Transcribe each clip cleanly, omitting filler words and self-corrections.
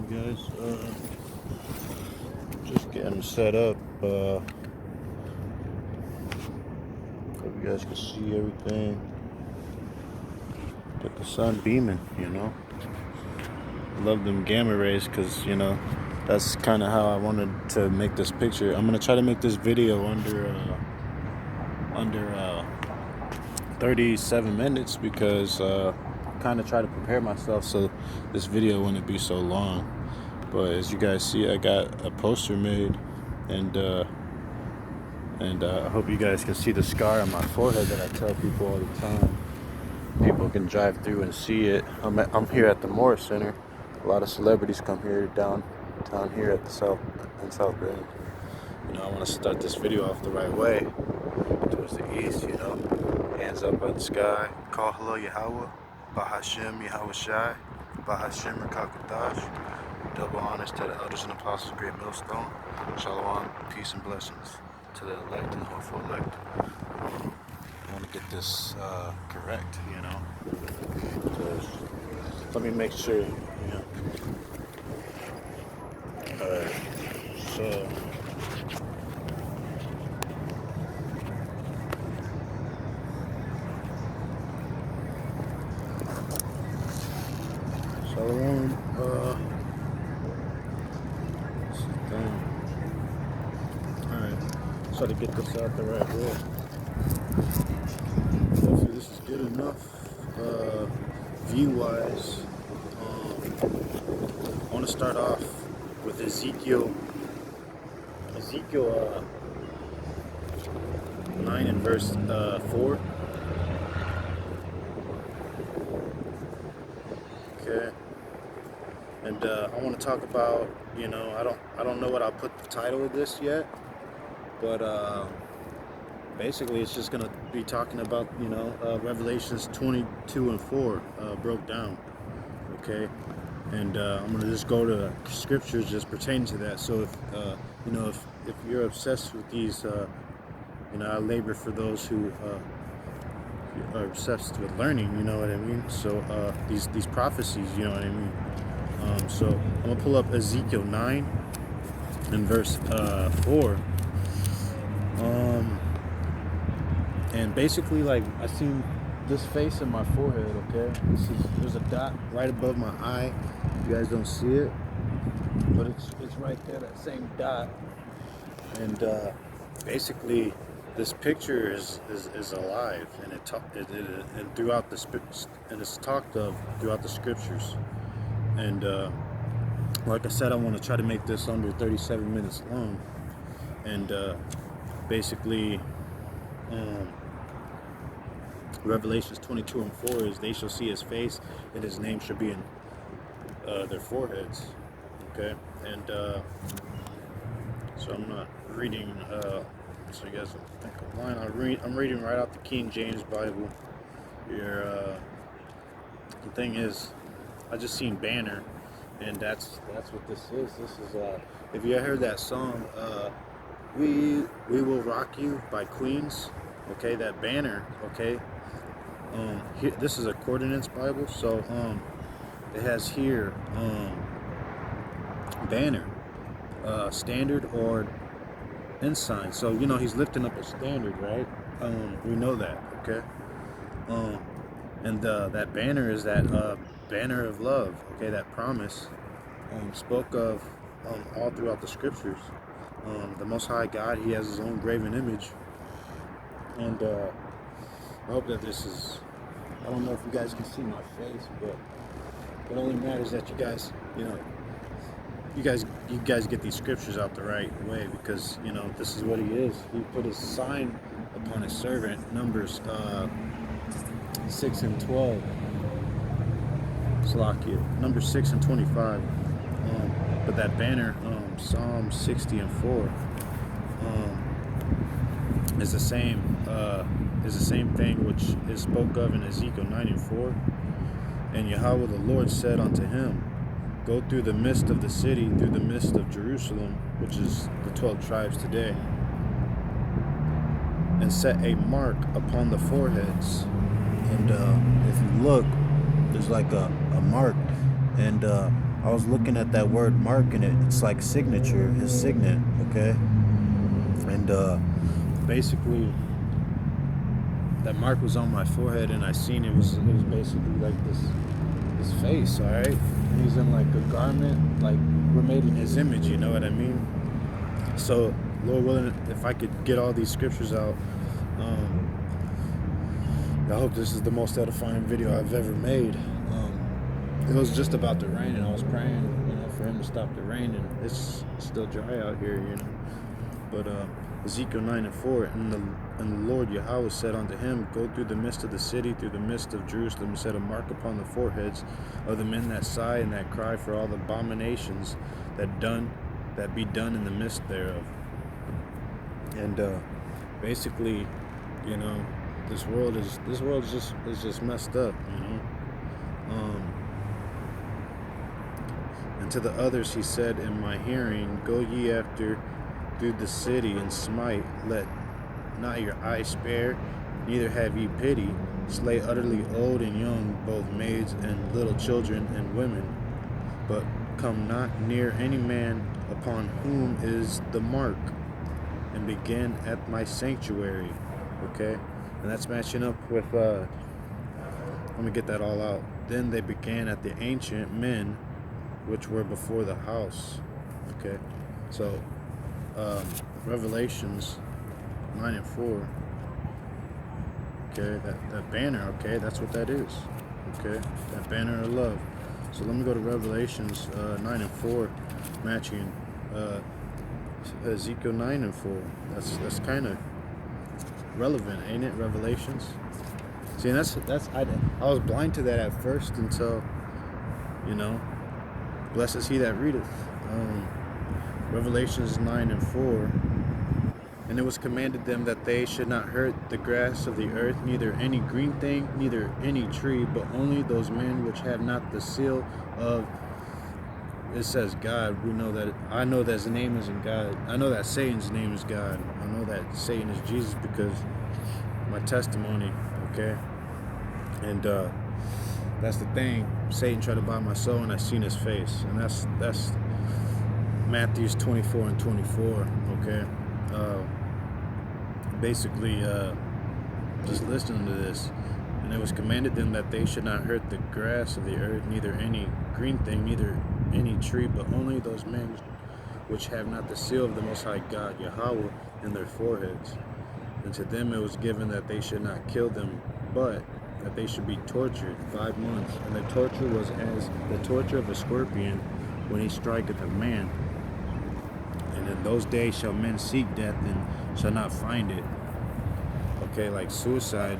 guys. Just getting set up. Hope you guys can see everything. Get the sun beaming, you know. Love them gamma rays because, you know, that's kind of how I wanted to make this picture. I'm gonna try to make this video under 37 minutes because kind of try to prepare myself so this video wouldn't be so long. But as you guys see, I got a poster made, and I hope you guys can see the scar on my forehead that I tell people all the time. People can drive through and see it. I'm here at the Morris Center. A lot of celebrities come here down here at the South Bend. You know, I want to start this video off the right way, towards the east. You know, hands up at the sky. Call hello Yahweh, Bahashem Yahweh Shai, Bahashem Rakakadash. Double honors to the elders and apostles, great millstone. Shalom, peace and blessings to the elect and hopeful elect. I want to get this correct, you know. Let me make sure, you know. Alright, so. Shalom, alright, try to get this out the right way. Hopefully this is good enough, view-wise. I want to start off with Ezekiel 9 and verse 4. Okay. And I want to talk about, you know, I don't know what I'll put the title of this yet, but basically it's just gonna be talking about, you know, Revelations 22 and 4 broke down. Okay. And I'm gonna just go to scriptures just pertaining to that. So if you know, if you're obsessed with these, you know, I labor for those who are obsessed with learning, you know what I mean? So these prophecies, you know what I mean? So I'm gonna pull up Ezekiel 9 and verse 4. And basically, like, I seen this face in my forehead, okay? There's a dot right above my eye. You guys don't see it, but it's right there, that same dot. And basically, this picture is alive, and and throughout and it's talked of throughout the scriptures. And like I said, I want to try to make this under 37 minutes long. And basically, Revelations 22 and 4 is they shall see his face, and his name shall be in their foreheads. Okay, and so I'm not reading. So you guys don't think I'm lying. I'm reading right out the King James Bible. The thing is, I just seen banner, and that's what this is. This is if you heard that song, "We Will Rock You" by Queens. Okay, that banner. Okay, here, this is a Coordinates Bible, so it has here banner, standard or ensign. So you know he's lifting up a standard, right? We know that. Okay, and that banner is that banner of love. Okay, that promise spoke of all throughout the scriptures. The Most High God, he has his own graven image. And I hope that this is, I don't know if you guys can see my face, but it only matters that you guys, you know, you guys get these scriptures out the right way, because, you know, this is what he is. He put his sign upon his servant. Numbers 6 and 12. Slakia. Numbers 6 and 25. But that banner, Psalm 60 and 4, is the same thing which is spoke of in Ezekiel 9 and 4. And Yahweh the Lord said unto him, go through the midst of the city, through the midst of Jerusalem, which is the 12 tribes today, and set a mark upon the foreheads. And if you look, there's like a mark, and I was looking at that word mark, and it's like signature, his signet, okay? And basically, that mark was on my forehead, and I seen it was basically like this face, all right? And he's in like a garment, like we're made in his image, you know what I mean? So, Lord willing, if I could get all these scriptures out, I hope this is the most edifying video I've ever made. It was just about to rain, and I was praying, for him to stop the rain, and it's still dry out here, But Ezekiel 9:4, and the Lord Yahweh said unto him, Go through the midst of the city, through the midst of Jerusalem, and set a mark upon the foreheads of the men that sigh and that cry for all the abominations that be done in the midst thereof. And basically, this world is just messed up, And to the others he said in my hearing, Go ye after through the city and smite, let not your eye spare, neither have ye pity, slay utterly old and young, both maids and little children and women, but come not near any man upon whom is the mark, and begin at my sanctuary. Okay, and that's matching up with let me get that all out. Then they began at the ancient men which were before the house. Okay, so Revelations 9:4. Okay, that banner. Okay, that's what that is. Okay, that banner of love. So let me go to Revelations 9:4, matching Ezekiel 9:4. That's kind of relevant, ain't it? Revelations. See, and I was blind to that at first until, blessed is he that readeth. Revelations 9:4. And it was commanded them that they should not hurt the grass of the earth, neither any green thing, neither any tree, but only those men which have not the seal of, it says God. I know that his name isn't God. I know that Satan's name is God. I know that Satan is Jesus because my testimony, okay? And that's the thing. Satan tried to buy my soul, and I seen his face. And that's Matthew 24:24, okay? Basically, just listening to this. And it was commanded them that they should not hurt the grass of the earth, neither any green thing, neither any tree, but only those men which have not the seal of the Most High God, Yahweh, in their foreheads. And to them it was given that they should not kill them, but that they should be tortured 5 months. And the torture was as the torture of a scorpion when he striketh a man. And in those days shall men seek death and shall not find it. Okay, like suicide,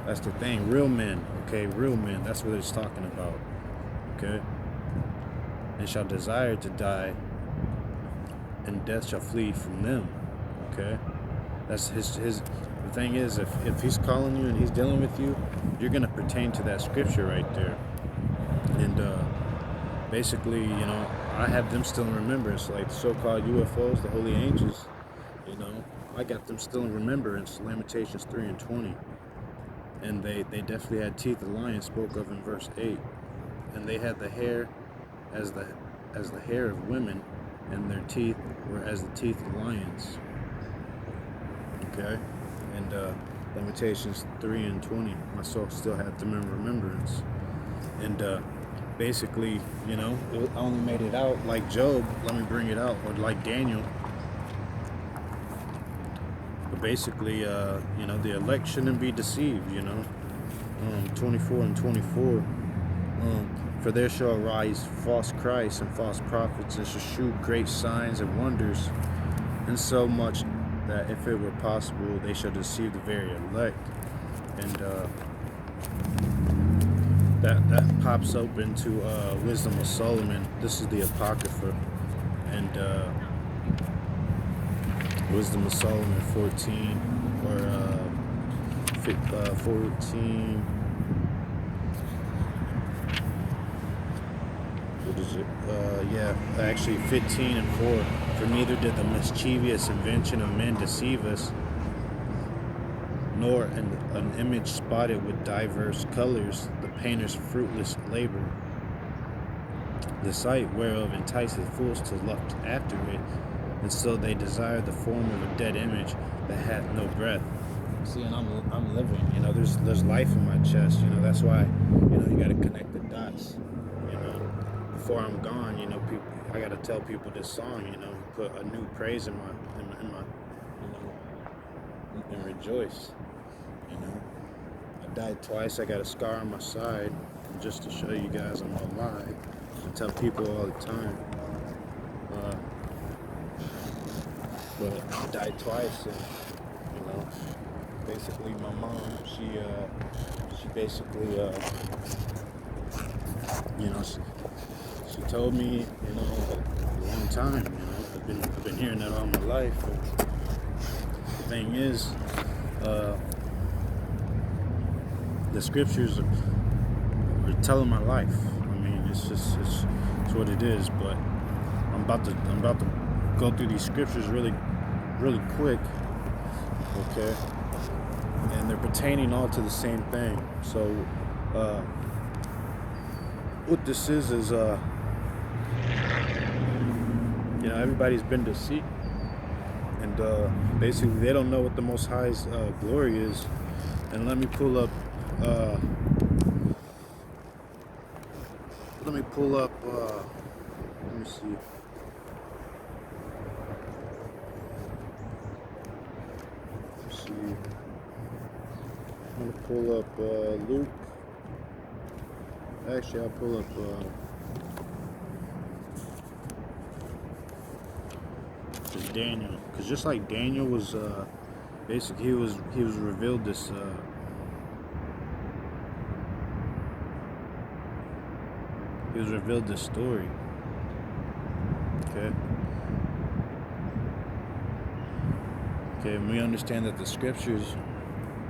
that's the thing. Real men, okay, real men, that's what it's talking about. Okay? And shall desire to die, and death shall flee from them. Okay? That's his the thing is, if he's calling you and he's dealing with you, you're gonna pertain to that scripture right there. And basically, I have them still in remembrance, like the so-called UFOs, the holy angels, I got them still in remembrance, Lamentations 3:20. And they definitely had teeth the lion spoke of in verse 8. And they had the hair as the hair of women, and their teeth were as the teeth of lions. Okay? And Lamentations 3:20, my soul still had them in remembrance. And basically, I only made it out like Job, let me bring it out, or like Daniel. But basically, the elect shouldn't be deceived, 24:24. For there shall arise false Christs and false prophets, and shall shew great signs and wonders, and so much that if it were possible, they shall deceive the very elect. And that pops up into Wisdom of Solomon. This is the Apocrypha, and Wisdom of Solomon 14, or 14. What is it? Actually 15:4. For neither did the mischievous invention of men deceive us, nor an image spotted with diverse colors, the painter's fruitless labor. the sight whereof enticeth fools to lust after it, and so they desire the form of a dead image that hath no breath. See, and I'm living. You know, there's life in my chest. You know, that's why, you know, you got to connect the dots. You know, before I'm gone, you know, people, I got to tell people this song. You know, put a new praise in my, you know, and rejoice. You know, I died twice. I got a scar on my side, and just to show you guys I'm alive. I tell people all the time. But I died twice, and you know, basically my mom, she basically, you know, she told me, you know, a long time. You know, I've been hearing that all my life. And the thing is, the scriptures are telling my life. I mean, it's what it is. But I'm about to go through these scriptures really quick, okay? And they're pertaining all to the same thing. So, what this is, you know, everybody's been deceived, and basically they don't know what the Most High's glory is. And let me pull up. Let me see. I'm gonna pull up Luke. Actually, I'll pull up just Daniel, because just like Daniel was basically he was revealed this story. Okay, and we understand that the scriptures,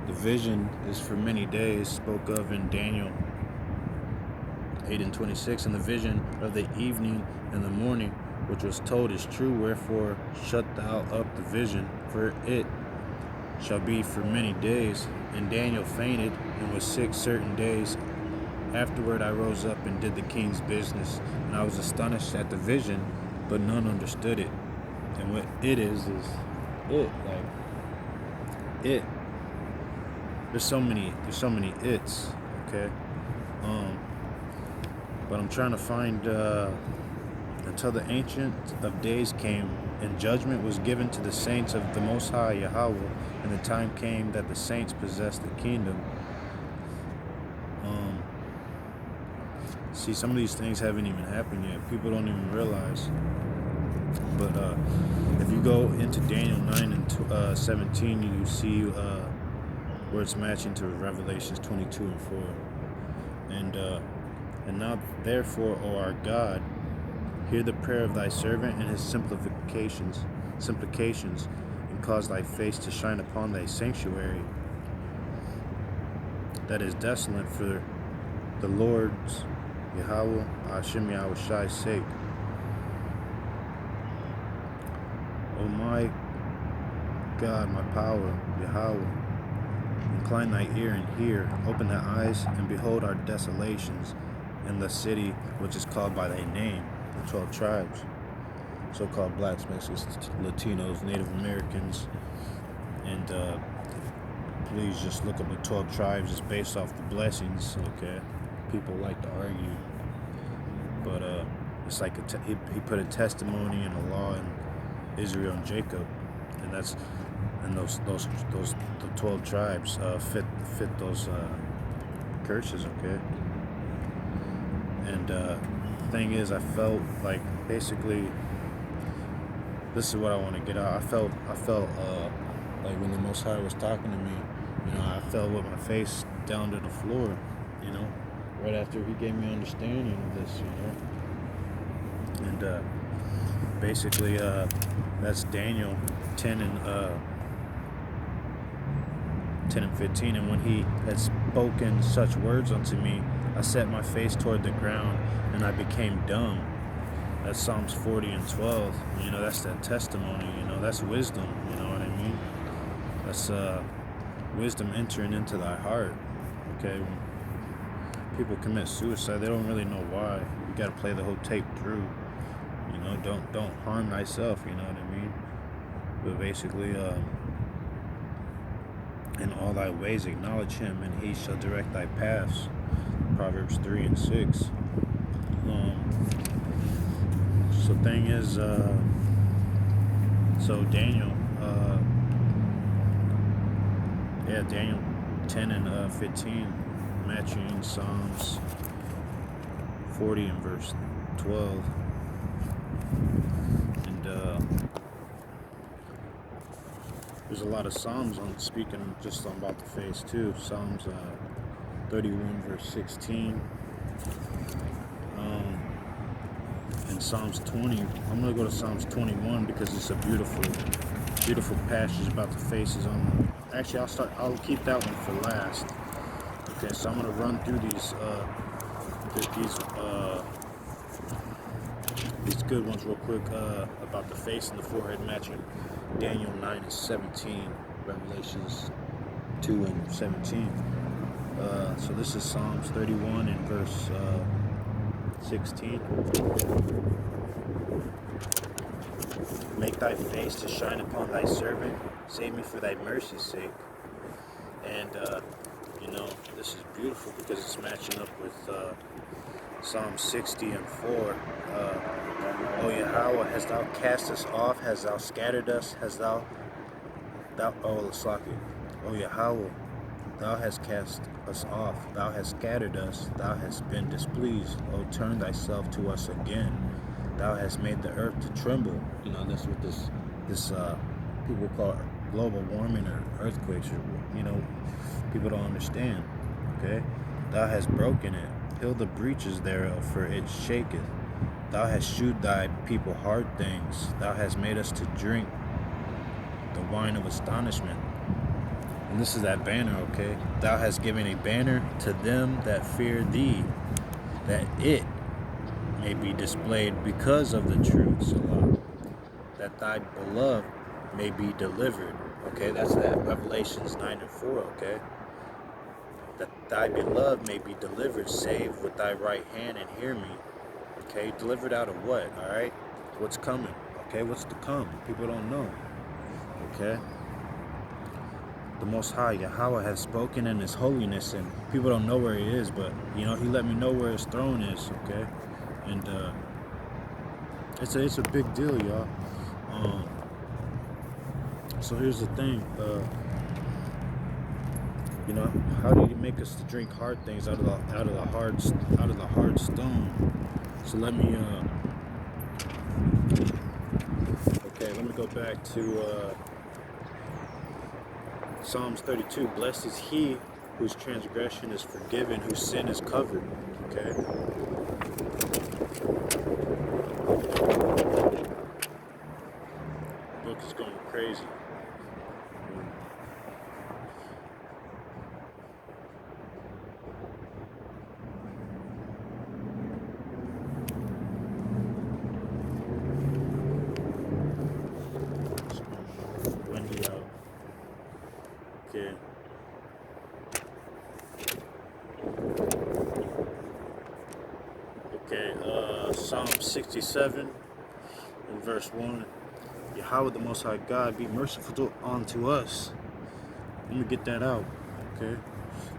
the vision is for many days, spoke of in Daniel 8:26, and the vision of the evening and the morning, which was told, is true. Wherefore shut thou up the vision, for it shall be for many days. And Daniel fainted and was sick certain days. Afterward I rose up and did the king's business, and I was astonished at the vision, but none understood it. And what it is it, like it. There's so many it's, okay? But I'm trying to find until the Ancient of Days came, and judgment was given to the saints of the Most High Yahweh, and the time came that the saints possessed the kingdom. See, some of these things haven't even happened yet. People don't even realize. But if you go into Daniel 9 and 17, you see where it's matching to Revelations 22 and 4. And now, therefore, O our God, hear the prayer of thy servant and his supplications, and cause thy face to shine upon thy sanctuary that is desolate for the Lord's, Yahweh, Hashem Yahweh Shai's sake. O my God, my power, Yahweh, incline thy ear and hear, open thy eyes and behold our desolations in the city which is called by thy name, the 12 tribes, so-called blacks, Mexicans, Latinos, Native Americans, and please just look up the 12 tribes. It's based off the blessings, okay? People like to argue, but it's like he put a testimony and a law in Israel and Jacob, and those the 12 tribes fit those curses, okay? And the thing is, I felt like basically this is what I want to get out. I felt like when the Most High was talking to me, you know, I fell with my face down to the floor, you know, right after he gave me understanding of this, you know. And basically that's Daniel 10 and 15. And when he had spoken such words unto me, I set my face toward the ground, and I became dumb. That's Psalms 40 and 12. You know, that's that testimony. You know, that's wisdom. You know what I mean? That's wisdom entering into thy heart. Okay. people commit suicide, they don't really know why. You gotta play the whole tape through. You know, don't harm thyself, you know what I mean? But basically, in all thy ways acknowledge him, and he shall direct thy paths. Proverbs 3 and 6. So thing is, so Daniel, Daniel 10 and 15, matching Psalms 40 and verse 12. And there's a lot of Psalms on speaking just about the face too. Psalms 31 verse 16. And Psalms 20. I'm gonna go to Psalms 21 because it's a beautiful passage about the faces on. Actually, I'll keep that one for last. Okay, so I'm gonna run through these good ones real quick about the face and the forehead matching Daniel 9 and 17, Revelations 2 and 17. So this is Psalms 31 and verse 16. Make thy face to shine upon thy servant. Save me for thy mercy's sake. And, you know, this is beautiful because it's matching up with Psalm 60 and 4. O Yahweh, hast thou cast us off? Hast thou scattered us? Hast thou O Yahweh, thou hast cast us off. Thou hast scattered us. Thou hast been displeased. O turn thyself to us again. Thou hast made the earth to tremble. You know, that's what this people call global warming or earthquakes. Or, you know, people don't understand. Okay, thou hast broken it. Heal the breaches thereof, for it shaketh. Thou hast shewed thy people hard things. Thou hast made us to drink the wine of astonishment. And this is that banner, okay? Thou hast given a banner to them that fear thee, that it may be displayed because of the truth, Salah. That thy beloved may be delivered. Okay, that's that Revelations 9 and 4, okay? That thy beloved may be delivered, save with thy right hand and hear me. Okay, delivered out of what? Alright? What's coming? Okay, what's to come? People don't know. Okay? The Most High, Yahweh, has spoken in His holiness, and people don't know where He is, but, you know, He let me know where His throne is, okay? And, it's a big deal, y'all. So here's the thing, you know, how do you make us to drink hard things out of the hard stone? So let me go back to Psalms 32. Blessed is he whose transgression is forgiven, whose sin is covered. Okay. The book is going crazy. Psalm 67 in verse 1. Yahweh the Most High God, be merciful unto us. Let me get that out. Okay?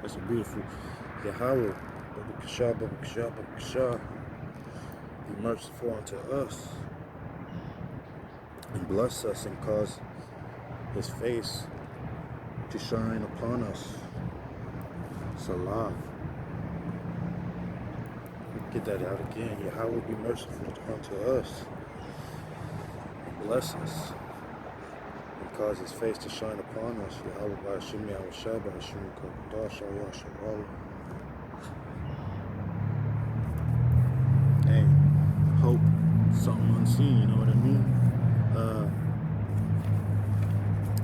That's a beautiful. Yahweh, be merciful unto us. And bless us and cause His face to shine upon us. Salah. Get that out again. Yahweh be merciful unto us. Bless us. And cause His face to shine upon us. Yahweh by Hashem Yahushua by Hashem Kodash Yahshua. Hey, hope, something unseen, you know what I mean?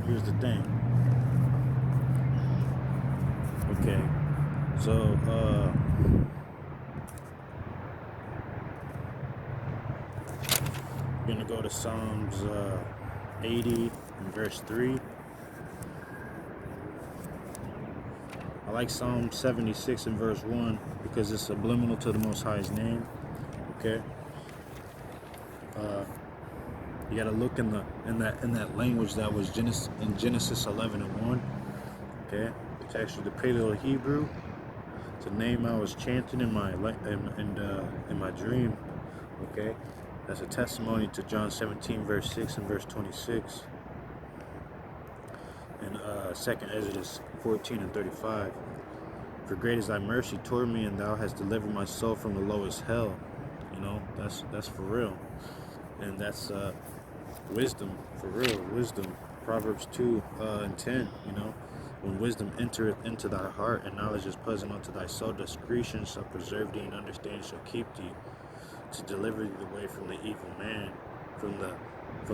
Here's the thing. Okay, so, we're going to go to Psalms 80 and verse 3. I like Psalm 76 and verse 1 because it's subliminal to the Most High's name. Okay. You gotta look in that language that was Genesis 11 and 1. Okay. It's actually the Paleo Hebrew. It's a name I was chanting in my dream. Okay. That's a testimony to John 17 verse 6 and verse 26. And 2nd Exodus 14 and 35. For great is thy mercy toward me, and thou hast delivered my soul from the lowest hell. You know, that's for real. And that's wisdom, for real, wisdom. Proverbs 2 and 10, you know. When wisdom entereth into thy heart, and knowledge is pleasant unto thy soul, discretion shall preserve thee, and understanding shall keep thee, to deliver thee the way from the evil man, from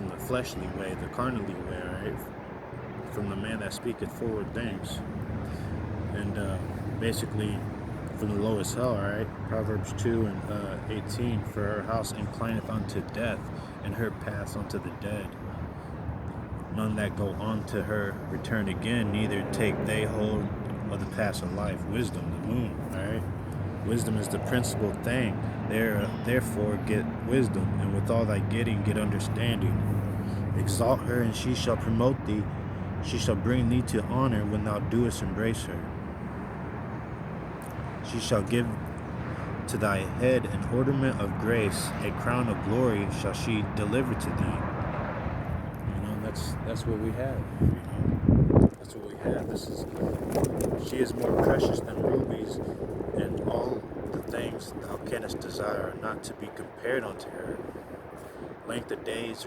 the fleshly way, the carnally way, right? From the man that speaketh forward things. And basically from the lowest hell, right? Proverbs 2 and 18, for her house inclineth unto death, and her paths unto the dead. None that go on to her return again, neither take they hold of the paths of life. Wisdom, the moon, right? Wisdom is the principal thing. Therefore get wisdom, and with all thy getting, get understanding. Exalt her, and she shall promote thee. She shall bring thee to honor when thou doest embrace her. She shall give to thy head an ornament of grace, a crown of glory shall she deliver to thee. You know, that's what we have. You know, that's what we have. She is more precious than rubies, and all the things thou canst desire are not to be compared unto her. Length of days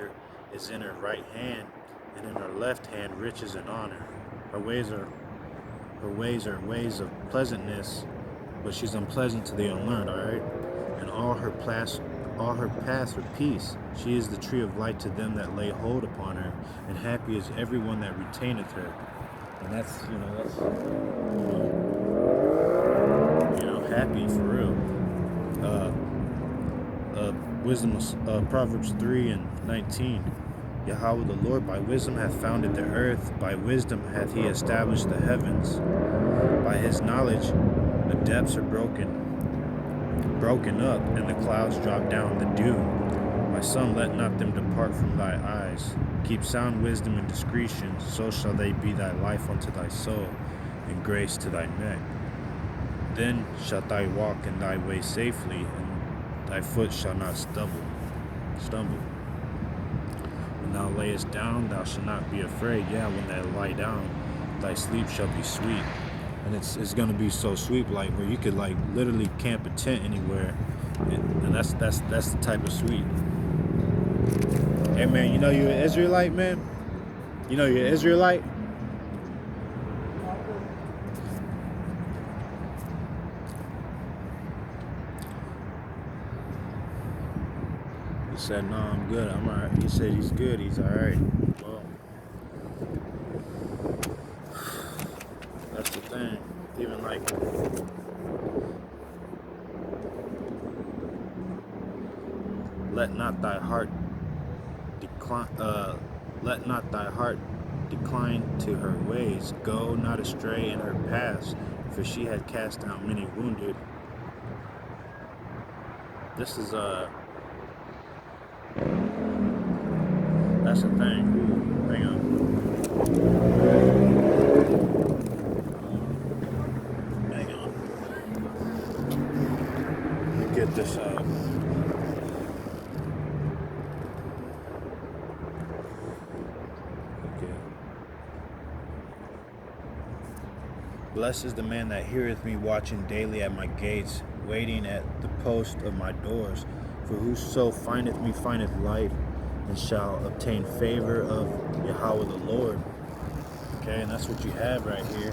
is in her right hand, and in her left hand riches and honor. Her ways are ways of pleasantness, but she's unpleasant to the unlearned, alright? And all her paths are peace. She is the tree of light to them that lay hold upon her, and happy is everyone that retaineth her. And that's happy for real. Wisdom of Proverbs 3 and 19. Yahweh the Lord by wisdom hath founded the earth, by wisdom hath he established the heavens. By his knowledge the depths are broken up, and the clouds drop down the dew. My son, let not them depart from thy eyes. Keep sound wisdom and discretion, so shall they be thy life unto thy soul, and grace to thy neck. Then shalt thou walk in thy way safely, and thy foot shall not stumble. When thou layest down, thou shalt not be afraid. Yeah, when thou lie down, thy sleep shall be sweet. And it's gonna be so sweet, like where you could like literally camp a tent anywhere, and that's the type of sweet. Hey man, you know you're an Israelite, man. You know you're an Israelite. He said, no, I'm good. I'm all right. He said he's good. He's all right. Well, that's the thing. Even like, let not thy heart decline to her ways. Go not astray in her paths, for she had cast down many wounded. This is that's the thing. Hang on. Let me get this out. Okay. Blessed is the man that heareth me, watching daily at my gates, waiting at the post of my doors. For whoso findeth me findeth life, and shall obtain favor of Yahweh the Lord. Okay, and that's what you have right here.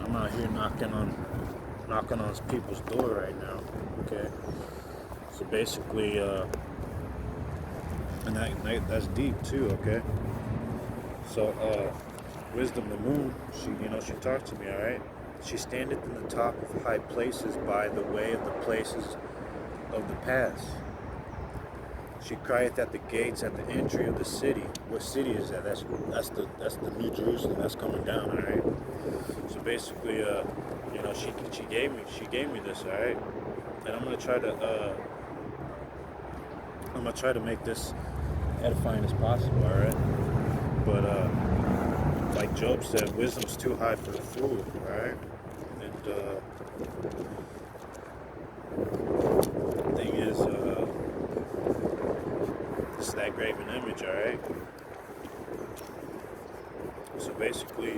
I'm out here knocking on people's door right now. Okay, so basically, and that's deep too. Okay, so wisdom, the moon, she talked to me. All right, she standeth in the top of high places by the way of the places of the paths. She crieth at the gates at the entry of the city. What city is that? That's the New Jerusalem that's coming down, all right? So basically, you know, she gave me this, all right, and I'm gonna try to make this edifying as possible, all right. But like Job said, wisdom's too high for the fool, all right. And the thing is, it's that graven image, all right. So basically,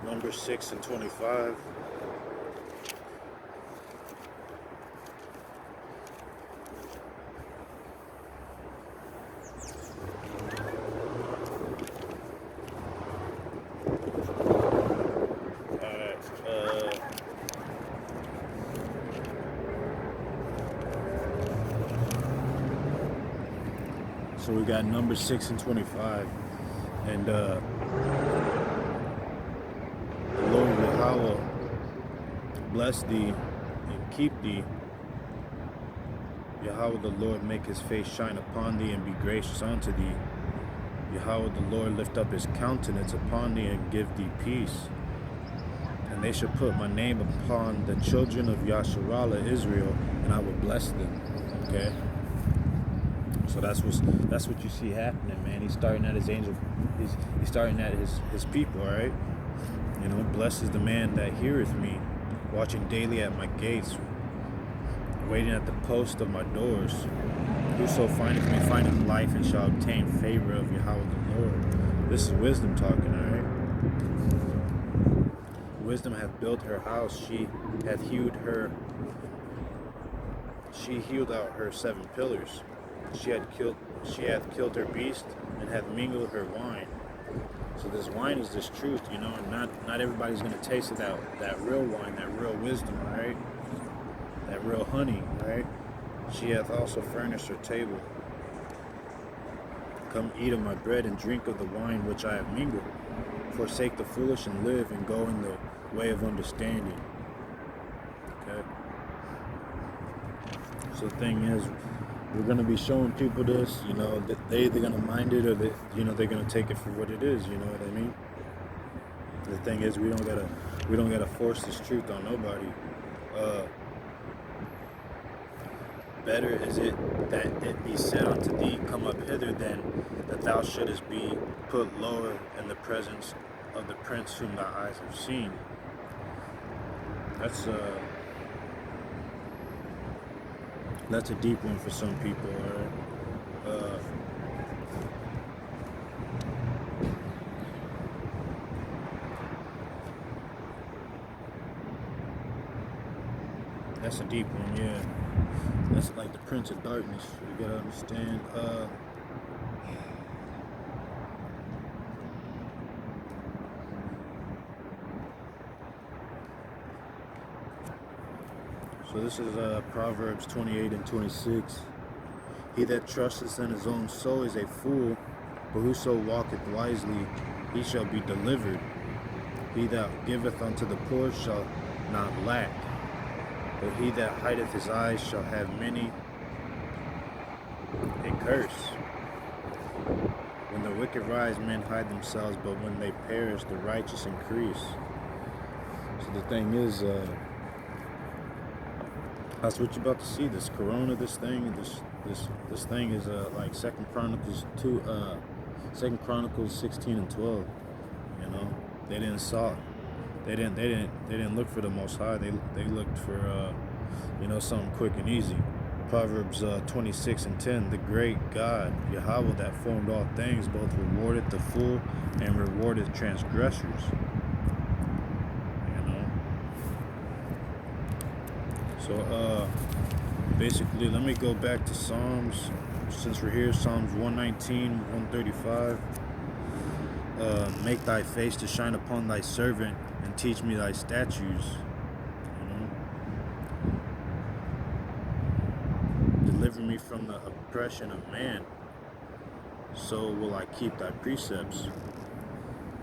number 6 and 25. So we got number 6 and 25, and the Lord Yahweh bless thee and keep thee. Yahweh the Lord make his face shine upon thee and be gracious unto thee. Yahweh the Lord lift up his countenance upon thee and give thee peace. And they shall put my name upon the children of Yasharallah Israel, and I will bless them. Okay. So that's what you see happening, man. He's starting at his angel. He's starting at his people, all right? You know, blessed is the man that heareth me, watching daily at my gates, waiting at the post of my doors. Whoso findeth me findeth life, and shall obtain favor of Yahweh the Lord. This is wisdom talking, all right? Wisdom hath built her house. She hath hewed out her 7 pillars. She hath killed her beast, and hath mingled her wine. So this wine is this truth, you know, and not everybody's gonna taste of that real wine, that real wisdom, right? That real honey, right? She hath also furnished her table. Come eat of my bread and drink of the wine which I have mingled. Forsake the foolish and live, and go in the way of understanding. Okay. So the thing is, we're going to be showing people this, you know, that they're going to mind it, or that, you know, they're going to take it for what it is, you know what I mean? The thing is, we don't gotta force this truth on nobody. Better is it that it be said unto thee, come up hither, than that thou shouldest be put lower in the presence of the prince whom thy eyes have seen. That's a deep one for some people, right? That's a deep one, yeah. That's like the Prince of Darkness. You gotta understand. So this is Proverbs 28 and 26. He that trusteth in his own soul is a fool, but whoso walketh wisely, he shall be delivered. He that giveth unto the poor shall not lack, but he that hideth his eyes shall have many a curse. When the wicked rise, men hide themselves, but when they perish, the righteous increase. So the thing is, that's what you're about to see. This corona, this thing is like Second Chronicles 16 and 12. You know, they didn't look for the Most High. They looked for something quick and easy. Proverbs 26 and 10. The great God Yahweh that formed all things both rewarded the fool and rewarded transgressors. So basically, let me go back to Psalms, since we're here. Psalms 119, 135. Make thy face to shine upon thy servant, and teach me thy statutes. Deliver me from the oppression of man, so will I keep thy precepts.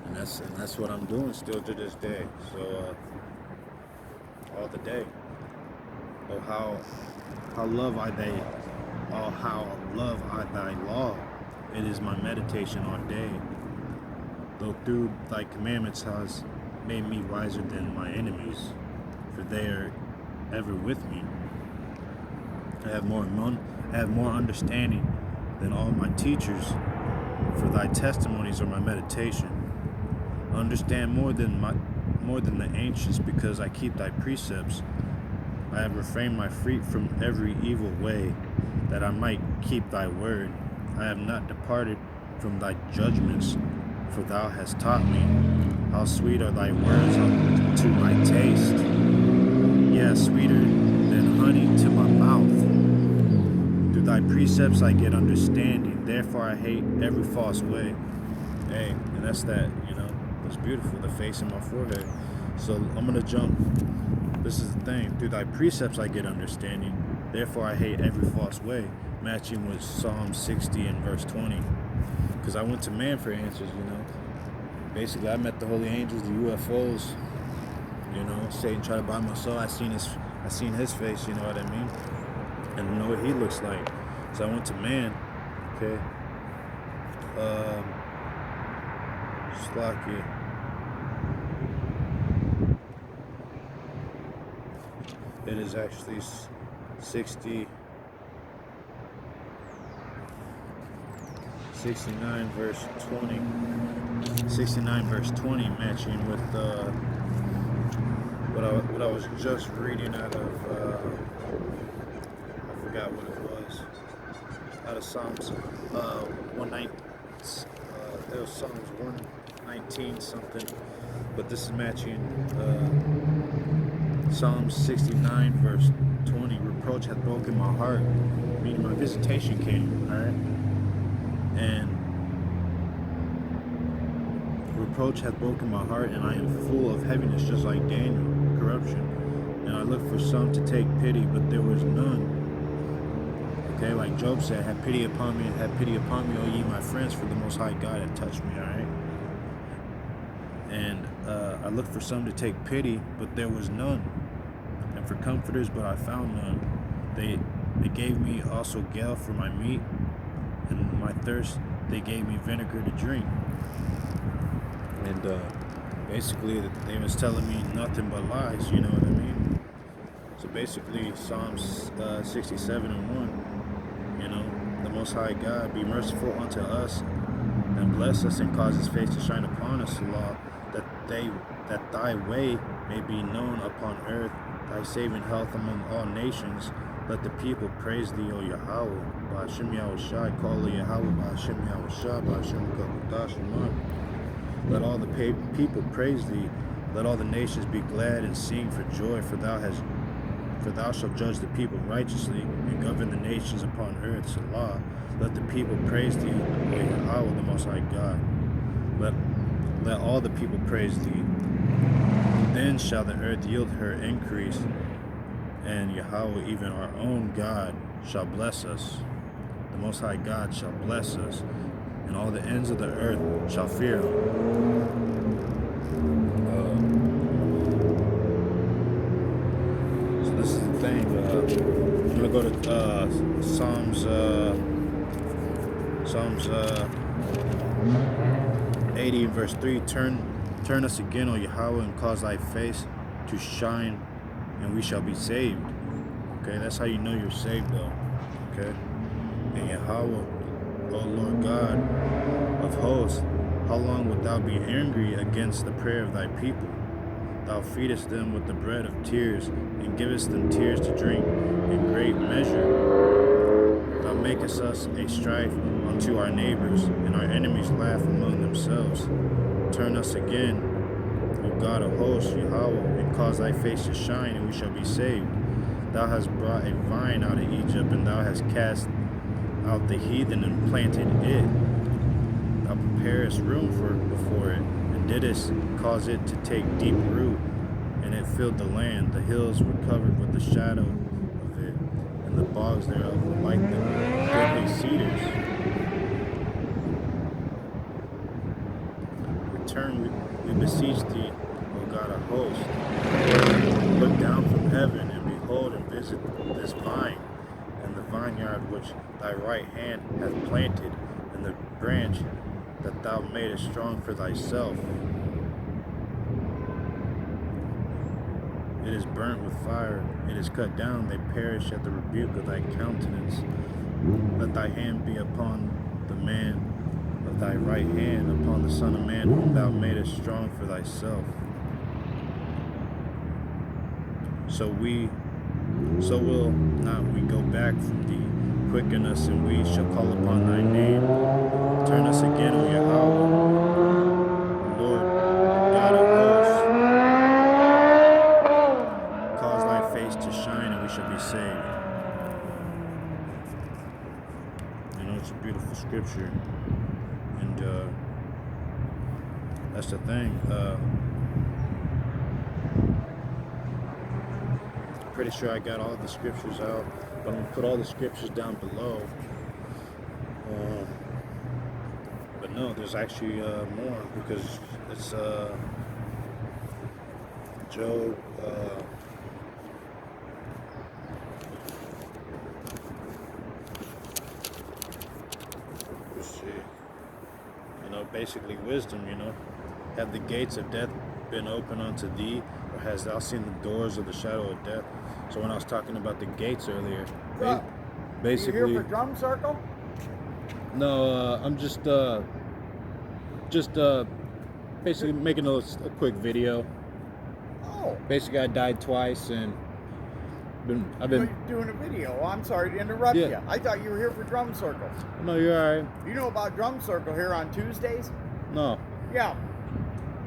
And that's what I'm doing still to this day. So all the day. Oh, how love I thy law. It is my meditation all day. though through thy commandments hast made me wiser than my enemies, for they are ever with me. I have more understanding than all my teachers, for thy testimonies are my meditation. I understand more than the ancients, because I keep thy precepts. I have refrained my feet from every evil way, that I might keep thy word. I have not departed from thy judgments, for thou hast taught me. How sweet are thy words to my taste, yes, sweeter than honey to my mouth. Through thy precepts I get understanding, therefore I hate every false way. Hey, and that's that, it's beautiful, the face in my forehead. So I'm going to jump. This is the thing. Through thy precepts I get understanding, therefore I hate every false way, matching with Psalm 60 and verse 20. Because I went to man for answers, Basically, I met the holy angels, the UFOs, Satan tried to buy my soul. I seen his face, you know what I mean? And know what he looks like. So I went to man, okay? Slocky. It is actually 69 verse 20. 69 verse 20, matching with what I was just reading out of I forgot what it was, out of Psalms 119. It was Psalms 119 something, but this is matching Psalms 69 verse 20. Reproach hath broken my heart, meaning my visitation came, alright? And reproach hath broken my heart, and I am full of heaviness, just like Daniel, corruption. And I looked for some to take pity, but there was none. Okay, like Job said, have pity upon me, O ye my friends, for the Most High God had touched me, alright? And I looked for some to take pity, but there was none. And for comforters, but I found none. They gave me also gall for my meat, and my thirst they gave me vinegar to drink. And basically they was telling me nothing but lies, you know what I mean? So basically Psalms 67 and 1, the Most High God be merciful unto us and bless us and cause his face to shine upon us, Allah, that thy way may be known upon earth, thy saving health among all nations. Let the people praise thee, O Yahweh. Ba'ashem Yahushai, call Yahweh, Ba'ashem Yahushai, Ba'ashem Kabudash Shema. Let all the people praise thee. Let all the nations be glad and sing for joy, for thou shalt judge the people righteously and govern the nations upon earth. Salah. Let the people praise thee, O Yahweh, the Most High God. Let all the people praise thee. Then shall the earth yield her increase, and Yahweh, even our own God, shall bless us. The Most High God shall bless us, and all the ends of the earth shall fear him. So this is the thing. I'm going to go to Psalms 80 verse 3. Turn us again, O Yahweh, and cause thy face to shine, and we shall be saved. Okay, that's how you know you're saved, though. Okay, and Yahweh, O Lord God of hosts, how long wilt thou be angry against the prayer of thy people? Thou feedest them with the bread of tears, and givest them tears to drink in great measure. Thou makest us a strife unto our neighbors, and our enemies laugh among themselves. Turn us again, O God of hosts, Yahweh, and cause thy face to shine, and we shall be saved. Thou hast brought a vine out of Egypt, and thou hast cast out the heathen and planted it. Thou preparest room before it, and didst cause it to take deep root, and it filled the land. The hills were covered with the shadow of it, and the bogs thereof were like the goodly cedars. Return, we beseech thee, O God of hosts. Look down from heaven, and behold, and visit this vine, and the vineyard which thy right hand hath planted, and the branch that thou madest strong for thyself. It is burnt with fire, it is cut down, they perish at the rebuke of thy countenance. Let thy hand be upon the man of thy right hand, upon the Son of Man, whom thou madest strong for thyself. So will not we go back from thee. Quicken us, and we shall call upon thy name. Turn us again, O Yahweh, Lord God of hosts. Cause thy face to shine, and we shall be saved. You know, it's a beautiful scripture. And that's the thing. Pretty sure I got all the scriptures out, but I'm going to put all the scriptures down below. But no, there's actually more, because it's Job. Let's see. You know, basically wisdom, you know. Have the gates of death been open unto thee, or hast thou seen the doors of the shadow of death? So when I was talking about the gates earlier, basically. Are you here for Drum Circle? No, I'm just basically making a quick video. Oh. Basically, I died twice, and I've been doing a video. Oh, I'm sorry to interrupt Yeah. you. I thought you were here for Drum Circle. No, you're alright. You know about Drum Circle here on Tuesdays? No. Yeah.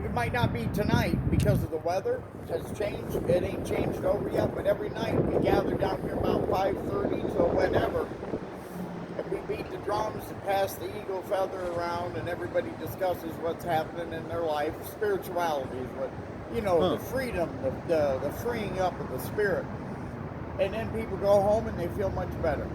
It might not be tonight because of the weather has changed. It ain't changed over yet, but every night we gather down here about 5:30 to whenever. And we beat the drums and pass the eagle feather around, and everybody discusses what's happening in their life. Spirituality is what, you know, the freedom, the freeing up of the spirit. And then people go home and they feel much better.